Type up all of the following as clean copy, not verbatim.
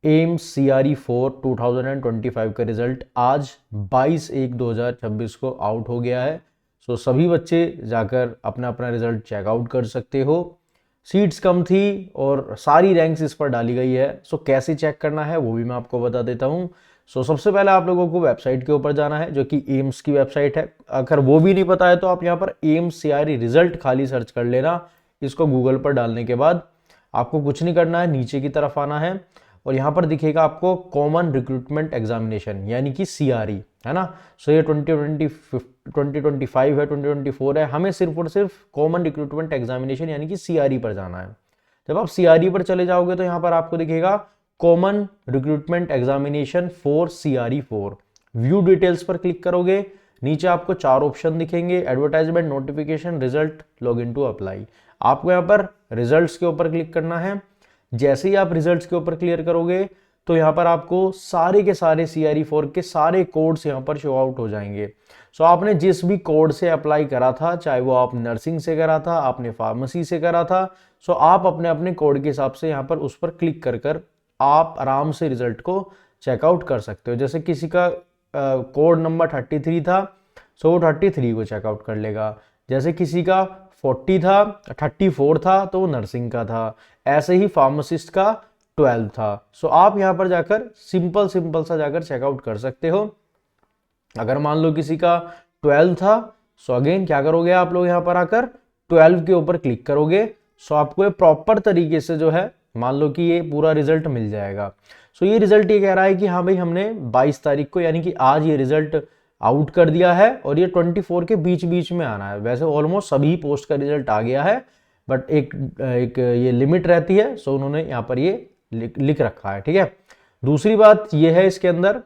AIIMS CRE 4 2025 का result आज 22/1/2026 को आउट हो गया है। सो सभी बच्चे जाकर अपना अपना रिजल्ट चेकआउट कर सकते हो। सीट्स कम थी और सारी रैंक्स इस पर डाली गई है। सो कैसे चेक करना है वो भी मैं आपको बता देता हूँ। सो सबसे पहले आप लोगों को वेबसाइट के ऊपर जाना है जो कि एम्स की वेबसाइट है। अगर वो भी नहीं पता है तो आप यहाँ पर एम्स CRE रिजल्ट खाली सर्च कर लेना। इसको गूगल पर डालने के बाद आपको कुछ नहीं करना है, नीचे की तरफ आना है और यहाँ पर दिखेगा आपको कॉमन रिक्रूटमेंट एग्जामिनेशन यानी कि CRE, है ना। सो ये 2025 है, 2024 है, हमें सिर्फ और सिर्फ कॉमन रिक्रूटमेंट एग्जामिनेशन यानी कि CRE पर जाना है। जब आप CRE पर चले जाओगे तो यहाँ पर आपको दिखेगा common recruitment examination for CRE 4। View details पर क्लिक करोगे, नीचे आपको 4 ऑप्शन दिखेंगे, advertisement, notification, result, log in to apply. आपको यहाँ पर रिजल्ट्स के ऊपर क्लिक करना है। जैसे ही आप रिजल्ट्स के ऊपर क्लियर करोगे तो यहाँ पर आपको सारे के सारे CRE 4 के सारे कोड्स यहाँ पर शो आउट हो जाएंगे। सो आपने जिस भी कोड से अप्लाई करा था, चाहे वो आप नर्सिंग से करा था, आपने फार्मेसी से करा था, सो आप अपने अपने कोड के हिसाब से यहाँ पर उस पर क्लिक कर कर आप आराम से रिजल्ट को चेकआउट कर सकते हो। जैसे किसी का कोड नंबर 33 था, सो वो 33 को चेकआउट कर लेगा। जैसे किसी का 40 था, 34 था तो वो नर्सिंग का था। ऐसे ही फार्मासिस्ट का 12 था। सो आप यहाँ पर जाकर सिंपल सिंपल सा जाकर चेकआउट कर सकते हो। अगर मान लो किसी का 12 था, सो अगेन क्या करोगे आप लोग यहाँ पर आकर 12 के ऊपर क्लिक करोगे। सो आपको ये प्रॉपर तरीके से जो है मान लो कि ये पूरा रिजल्ट मिल जाएगा। सो ये रिजल्ट ये कह रहा है कि हाँ भाई हमने 22 तारीख को यानी कि आज ये रिजल्ट आउट कर दिया है और ये 24 के बीच बीच में आना है। वैसे ऑलमोस्ट सभी पोस्ट का रिजल्ट आ गया है बट एक ये लिमिट रहती है। सो उन्होंने यहाँ पर ये लिख रखा है, ठीक है। दूसरी बात ये है इसके अंदर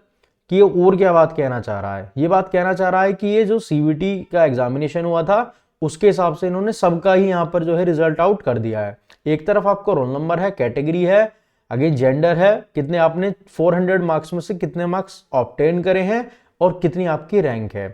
कि ये और क्या बात कहना चाह रहा है। ये बात कहना चाह रहा है कि ये जो CVT का एग्जामिनेशन हुआ था उसके हिसाब से इन्होंने सबका ही यहाँ पर जो है रिजल्ट आउट कर दिया है। एक तरफ आपको रोल नंबर है, कैटेगरी है, अगेन जेंडर है, कितने आपने 400 मार्क्स में से कितने मार्क्स ऑब्टेन करे हैं और कितनी आपकी रैंक है।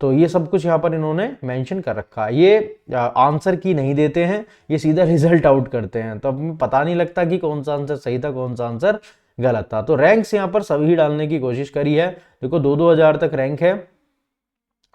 तो ये सब कुछ यहाँ पर इन्होंने मेंशन कर रखा है। ये आंसर की नहीं देते हैं, ये सीधा रिजल्ट आउट करते हैं। तो अब पता नहीं लगता कि कौन सा आंसर सही था कौन सा आंसर गलत था। तो रैंक्स यहाँ पर सभी डालने की कोशिश करी है। देखो 2-2 हजार तक रैंक है।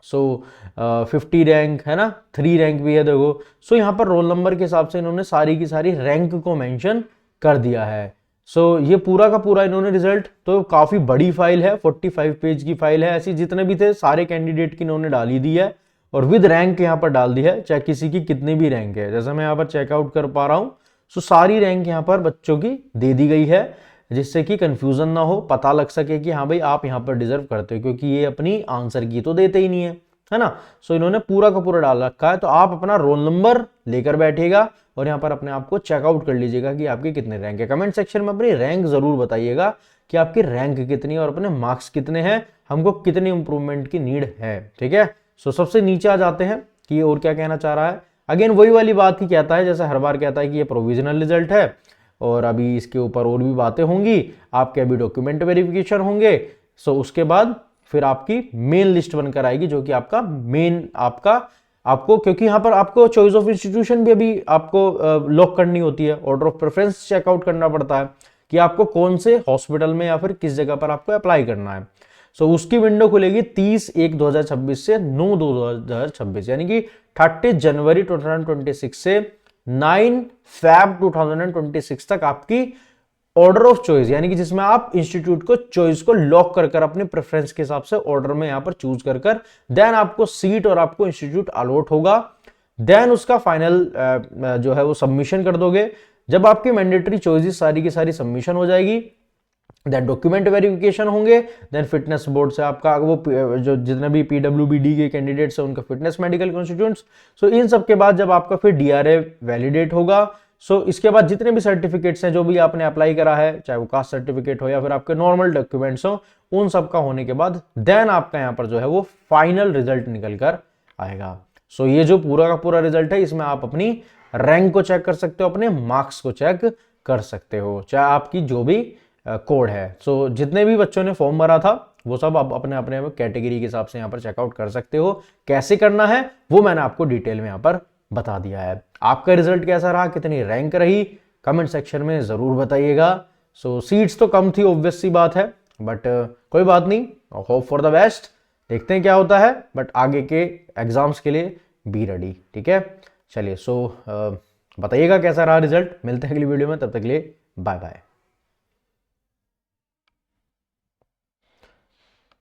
सो 50 रैंक है ना, 3 रैंक भी है देखो। सो यहाँ पर रोल नंबर के हिसाब से इन्होंने सारी की सारी रैंक को मेंशन कर दिया है। सो ये पूरा का पूरा इन्होंने रिजल्ट, तो काफी बड़ी फाइल है, 45 पेज की फाइल है। ऐसी जितने भी थे सारे कैंडिडेट की इन्होंने डाली दी है और विद रैंक यहाँ पर डाल दी है, चाहे किसी की कितनी भी रैंक है। जैसे मैं यहाँ पर चेकआउट कर पा रहा हूँ, सो सारी रैंक यहाँ पर बच्चों की दे दी गई है जिससे कि कंफ्यूजन ना हो, पता लग सके कि हाँ भाई आप यहाँ पर डिजर्व करते हो, क्योंकि ये अपनी आंसर की तो देते ही नहीं है ना। सो इन्होंने पूरा का पूरा डाल रखा है। तो आप अपना रोल नंबर लेकर बैठेगा और यहाँ पर अपने आप को चेकआउट कर लीजिएगा कि आपके कितने रैंक है। कमेंट सेक्शन में अपनी रैंक जरूर बताइएगा कि आपकी रैंक कितनी है और अपने मार्क्स कितने हैं, हमको कितनी इंप्रूवमेंट की नीड है, ठीक है। सो सबसे नीचे आ जाते हैं कि ये और क्या कहना चाह रहा है। अगेन वही वाली बात ही कहता है जैसे हर बार कहता है कि ये प्रोविजनल रिजल्ट है और अभी इसके ऊपर और भी बातें होंगी, आपके अभी डॉक्यूमेंट वेरिफिकेशन होंगे। सो उसके बाद फिर आपकी मेन लिस्ट बनकर आएगी जो कि आपका मेन आपको क्योंकि यहाँ पर आपको चॉइस ऑफ इंस्टीट्यूशन भी अभी आपको लॉक करनी होती है, ऑर्डर ऑफ प्रेफरेंस चेकआउट करना पड़ता है कि आपको कौन से हॉस्पिटल में या फिर किस जगह पर आपको अप्लाई करना है। सो उसकी विंडो खुलेगी 30/1/2026 से 9/2/2026 यानी कि 30 जनवरी 2026 से 9 Feb 2026 तक आपकी ऑर्डर ऑफ चॉइस यानी कि जिसमें आप इंस्टीट्यूट को चॉइस को लॉक कर अपने प्रेफरेंस के हिसाब से ऑर्डर में यहां पर चूज कर देन आपको सीट और आपको इंस्टीट्यूट अलॉट होगा। देन उसका फाइनल जो है वो सबमिशन कर दोगे। जब आपकी मैंडेटरी चॉइसेस सारी की सारी सबमिशन हो जाएगी, देन डॉक्यूमेंट वेरिफिकेशन होंगे, देन फिटनेस बोर्ड से आपका वो जो जितने भी PWBD के कैंडिडेट्स हैं उनका फिटनेस मेडिकल कॉन्स्टिट्यूएंट्स। सो इन सब के बाद जब आपका फिर DRA वैलिडेट होगा, सो इसके बाद जितने भी सर्टिफिकेट्स हैं जो भी आपने अप्लाई करा है, चाहे वो कास्ट सर्टिफिकेट हो या फिर आपके नॉर्मल डॉक्यूमेंट्स हो, उन सब का होने के बाद देन आपका यहाँ पर जो है वो फाइनल रिजल्ट निकल कर आएगा। सो ये जो पूरा का पूरा रिजल्ट है इसमें आप अपनी रैंक को चेक कर सकते हो, अपने मार्क्स को चेक कर सकते हो, चाहे आपकी जो भी कोड है। सो जितने भी बच्चों ने फॉर्म भरा था वो सब आप अपने अपने कैटेगरी के हिसाब से यहाँ पर चेकआउट कर सकते हो। कैसे करना है वो मैंने आपको डिटेल में यहाँ पर बता दिया है। आपका रिजल्ट कैसा रहा, कितनी रैंक रही, कमेंट सेक्शन में जरूर बताइएगा। सो सीट्स तो कम थी, ऑब्वियस सी बात है, बट कोई बात नहीं, होप फॉर द बेस्ट, देखते हैं क्या होता है, बट आगे के एग्जाम्स के लिए बी रेडी, ठीक है। चलिए, सो बताइएगा कैसा रहा रिजल्ट, मिलते हैं अगली वीडियो में, तब तक के लिए बाय बाय।